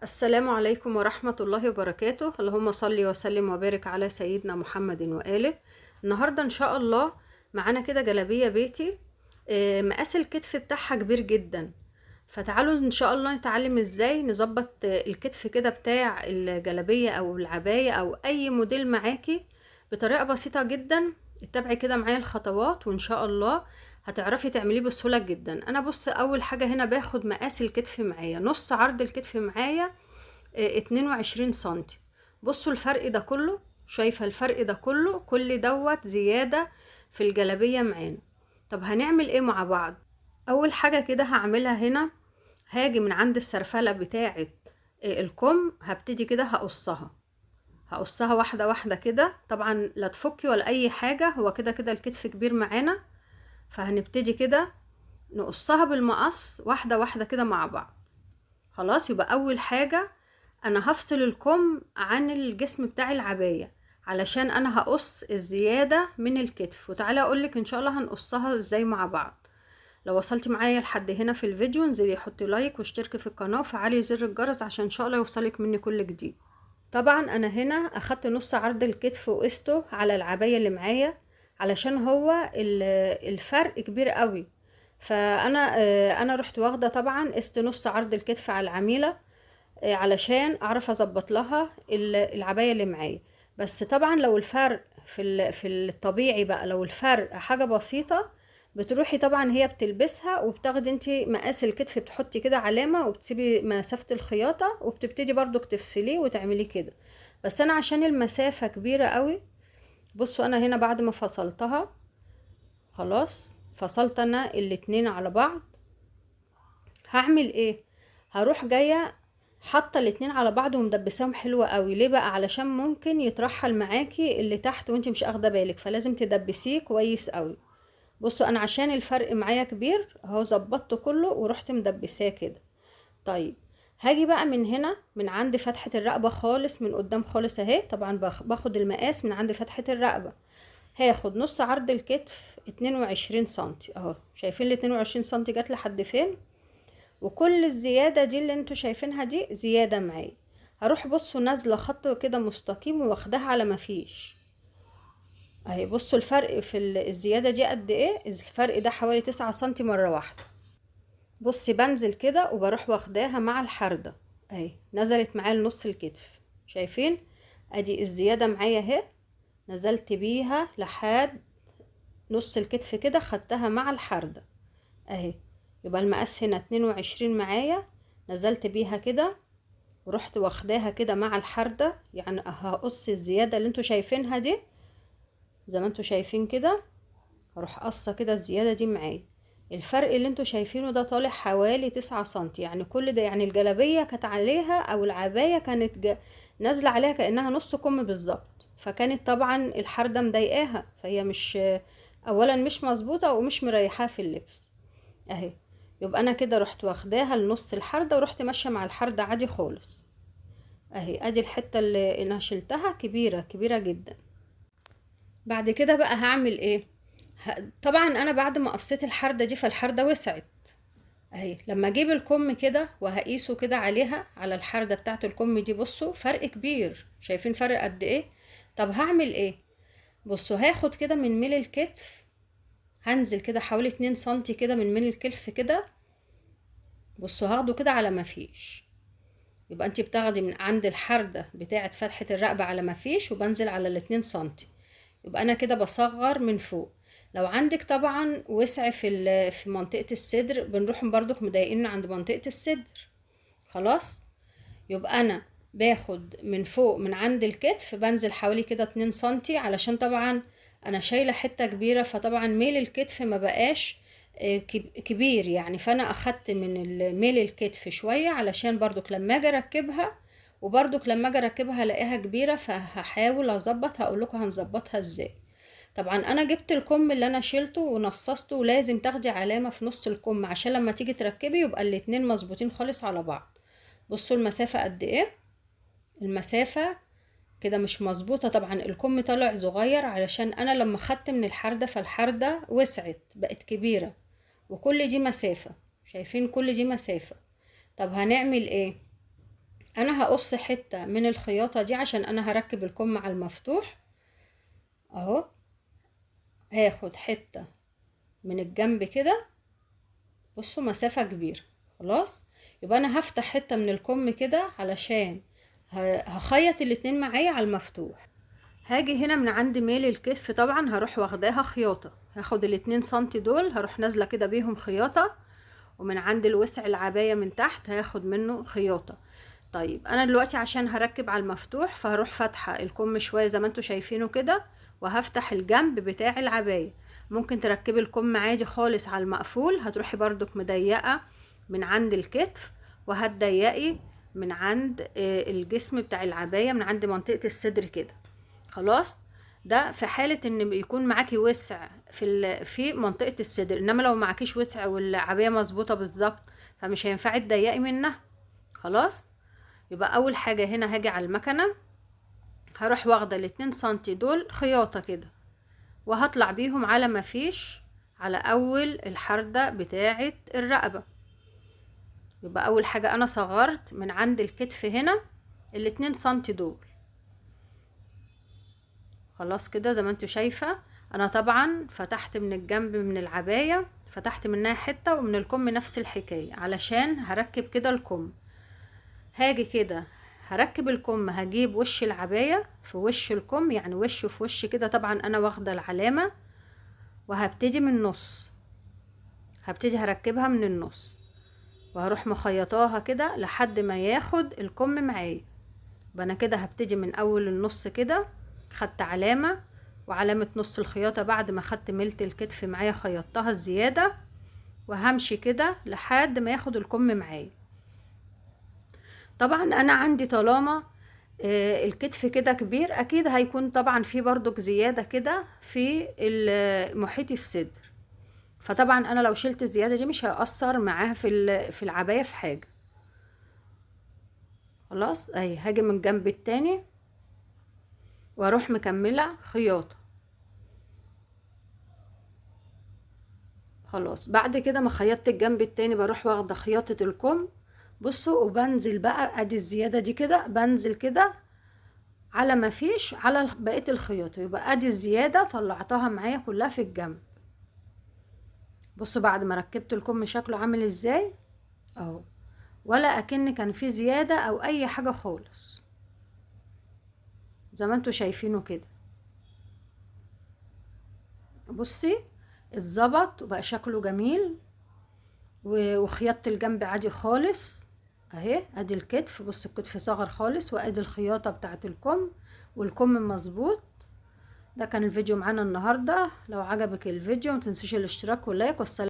السلام عليكم ورحمة الله وبركاته. اللهم صل وسلم وبارك على سيدنا محمد وآله. النهاردة إن شاء الله معانا كده جلابية بيتي. مقاس الكتف بتاعها كبير جدا، فتعالوا إن شاء الله نتعلم إزاي نظبط الكتف كده بتاع الجلابية أو العباية أو أي موديل معاكي بطريقة بسيطة جدا. اتبعي كده معايا الخطوات وإن شاء الله هتعرفي تعمليه بسهولة جدا. أنا بص، أول حاجة هنا باخد مقاس الكتف معايا، نص عرض الكتف معايا 22 سنتي. بصوا الفرق ده كله، شايفة الفرق ده كله؟ كل دوت زيادة في الجلابية معانا. طب هنعمل ايه مع بعض؟ اول حاجة كده هعملها هنا، هاجي من عند السرفلة بتاعة الكم، هبتدي كده هقصها واحدة واحدة كده. طبعا لا تفكي ولا اي حاجة، هو كده كده الكتف كبير معانا، فهنبتدي كده نقصها بالمقص واحدة واحدة كده مع بعض. خلاص، يبقى اول حاجة انا هفصل الكم عن الجسم بتاع العباية علشان انا هقص الزيادة من الكتف، وتعالى اقولك ان شاء الله هنقصها ازاي مع بعض. لو وصلت معايا لحد هنا في الفيديو انزلي حطي لايك واشتركي في القناة وفعلي زر الجرس عشان ان شاء الله يوصلك مني كل جديد. طبعا انا هنا اخدت نص عرض الكتف وقسته على العباية اللي معايا علشان هو الفرق كبير قوي. فانا رحت واخده طبعا قست نص عرض الكتف على العميله علشان اعرف اظبط لها العبايه اللي معايا. بس طبعا لو الفرق في الطبيعي بقى، لو الفرق حاجه بسيطه بتروحي طبعا هي بتلبسها وبتاخدي انتي مقاس الكتف، بتحطي كده علامه وبتسيبي مسافه الخياطه وبتبتدي برضو تفصليه وتعملي كده. بس انا عشان المسافه كبيره قوي، بصوا انا هنا بعد ما فصلتها خلاص، فصلت انا الاتنين على بعض. هعمل ايه؟ هروح جايه حاطه الاتنين على بعض ومدبساهم حلوة قوي. ليه بقى؟ علشان ممكن يترحل معاكي اللي تحت وانت مش اخده بالك، فلازم تدبسيه كويس قوي. بصوا انا عشان الفرق معايا كبير اهو ظبطته كله ورحت مدبساه كده. طيب هاجي بقى من هنا من عند فتحة الرقبة خالص، من قدام خالص اهي. طبعا باخد المقاس من عند فتحة الرقبة، هاخد نص عرض الكتف 22 سنتي اهو. شايفين ال 22 سنتي جات لحد فين؟ وكل الزيادة دي اللي انتوا شايفينها دي زيادة معايا. هروح بصوا نازلة خط كده مستقيم واخدها على ما فيش اهي. بصوا الفرق في الزيادة دي قد ايه؟ الفرق ده حوالي 9 سنتي مرة واحدة. بصي بنزل كده وبروح واخداها مع الحردة اهي، نزلت معايا لنص الكتف. شايفين؟ ادي الزيادة معايا اهي، نزلت بيها لحد نص الكتف كده، خدتها مع الحردة اهي. يبقى المقاس هنا 22 معايا، نزلت بيها كده ورحت واخداها كده مع الحردة. يعني هقص الزيادة اللي انتوا شايفينها دي زي ما انتوا شايفين كده، هروح قصة كده الزيادة دي معايا. الفرق اللي انتوا شايفينه ده طالع حوالي 9 سنتي. يعني كل ده، يعني الجلابية كانت عليها او العباية كانت نازلة عليها كأنها نص كم بالظبط. فكانت طبعا الحردة مضايقاها، فهي مش اولا مش مظبوطة ومش مريحاها في اللبس اهي. يبقى انا كده رحت واخداها لنص الحردة ورحت ماشية مع الحردة عادي خالص اهي. ادي الحتة اللي انا شلتها كبيرة كبيرة جدا. بعد كده بقى هعمل ايه؟ طبعا انا بعد ما قصيت الحردة دي فالحردة وسعت اهي. لما اجيب الكم كده وهقيسه كده عليها على الحردة بتاعت الكم دي، بصوا فرق كبير. شايفين فرق قد ايه؟ طب هعمل ايه؟ بصوا هاخد كده من ميل الكتف، هنزل كده حوالي 2 سنتي كده من ميل الكتف كده. بصوا هاخده كده على ما فيش. يبقى انت بتاخدي من عند الحردة بتاعة فتحة الرقبة على ما فيش وبنزل على الاتنين سنتي. يبقى انا كده بصغر من فوق. لو عندك طبعا وسع في منطقة الصدر بنروح برضك مضايقين عند منطقة الصدر. خلاص، يبقى انا باخد من فوق من عند الكتف بنزل حوالي كده 2 سنتي، علشان طبعا انا شايلة حتة كبيرة، فطبعا ميل الكتف ما بقاش كبير يعني. فانا اخدت من ميل الكتف شوية علشان برضك لما اجي اركبها، وبرضك لما اجي اركبها الاقيها كبيرة، فهحاول اظبط. هقول لكم هنظبطها ازاي. طبعا انا جبت الكم اللي انا شيلته ونصصته، ولازم تاخدي علامة في نص الكم عشان لما تيجي تركبي يبقى الاتنين مظبوطين خالص على بعض. بصوا المسافة قد ايه؟ المسافة كده مش مظبوطة. طبعا الكم طالع صغير علشان انا لما خدت من الحردة فالحردة وسعت بقت كبيرة، وكل دي مسافة. شايفين؟ كل دي مسافة. طب هنعمل ايه؟ انا هقص حتة من الخياطة دي عشان انا هركب الكم على المفتوح اهو. هاخد حتة من الجنب كده، بصوا مسافة كبيرة. خلاص، يبقى انا هفتح حتة من الكم كده علشان هخيط الاتنين معايا على المفتوح. هاجي هنا من عند ميل الكتف طبعا هروح واخداها خياطة، هاخد الاتنين سنتي دول هروح نازلة كده بيهم خياطة، ومن عند الوسع العباية من تحت هاخد منه خياطة. طيب انا دلوقتي عشان هركب على المفتوح فهروح فاتحة الكم شوية زي ما انتوا شايفينه كده، وهفتح الجنب بتاع العباية. ممكن تركبي الكم عادي خالص على المقفول، هتروحي برضك مضيقة من عند الكتف، وهتضيقي من عند الجسم بتاع العباية من عند منطقة الصدر كده. خلاص، ده في حالة ان يكون معاكي وسع في منطقة الصدر، انما لو معاكيش وسع والعباية مظبوطة بالظبط فمش هينفع تضيقي منها. خلاص، يبقى اول حاجة هنا هاجي على المكنة، هروح واخدة الاتنين سنتي دول خياطة كده، وهطلع بيهم على مفيش على اول الحردة بتاعة الرقبة. يبقى اول حاجة انا صغرت من عند الكتف هنا الاتنين سنتي دول. خلاص كده زي ما انتوا شايفة، انا طبعا فتحت من الجنب من العباية، فتحت منها حتة، ومن الكم نفس الحكاية علشان هركب كده الكم. هاجي كده هركب الكم، هجيب وش العباية في وش الكم، يعني وشه في وش كده، طبعا انا واخدة العلامة، وهبتدي من النص، هبتدي هركبها من النص، وهروح مخيطاها كده لحد ما ياخد الكم معايا. يبقى انا كده هبتدي من اول النص كده، خدت علامة وعلامة نص الخياطة بعد ما خدت ملت الكتف معايا خيطتها الزيادة، وهمشي كده لحد ما ياخد الكم معايا. طبعا انا عندي طالما الكتف كده كبير، اكيد هيكون طبعا في برضك زيادة كده في محيط الصدر، فطبعا انا لو شلت الزيادة دي مش هيأثر معاها في العباية في حاجة. خلاص اهي هاجي من الجنب التاني واروح مكملة خياطة. خلاص بعد كده ما خيطت الجنب التاني بروح واخدة خياطة الكم، بصوا، وبنزل بقى ادي الزيادة دي كده، بنزل كده على ما فيش على بقية الخياطة. يبقى ادي الزيادة طلعتها معايا كلها في الجنب. بصوا بعد ما ركبت الكم شكله عامل ازاي اهو، ولا اكن كان في زيادة او اي حاجة خالص، زي ما انتوا شايفينه كده. بصي اتظبط وبقى شكله جميل، وخيطت الجنب عادي خالص اهي. ادي الكتف، بص الكتف صغر خالص، وادي الخياطة بتاعت الكم، والكم مظبوط. ده كان الفيديو معانا النهاردة، لو عجبك الفيديو متنسيش الاشتراك واللايك والسلام.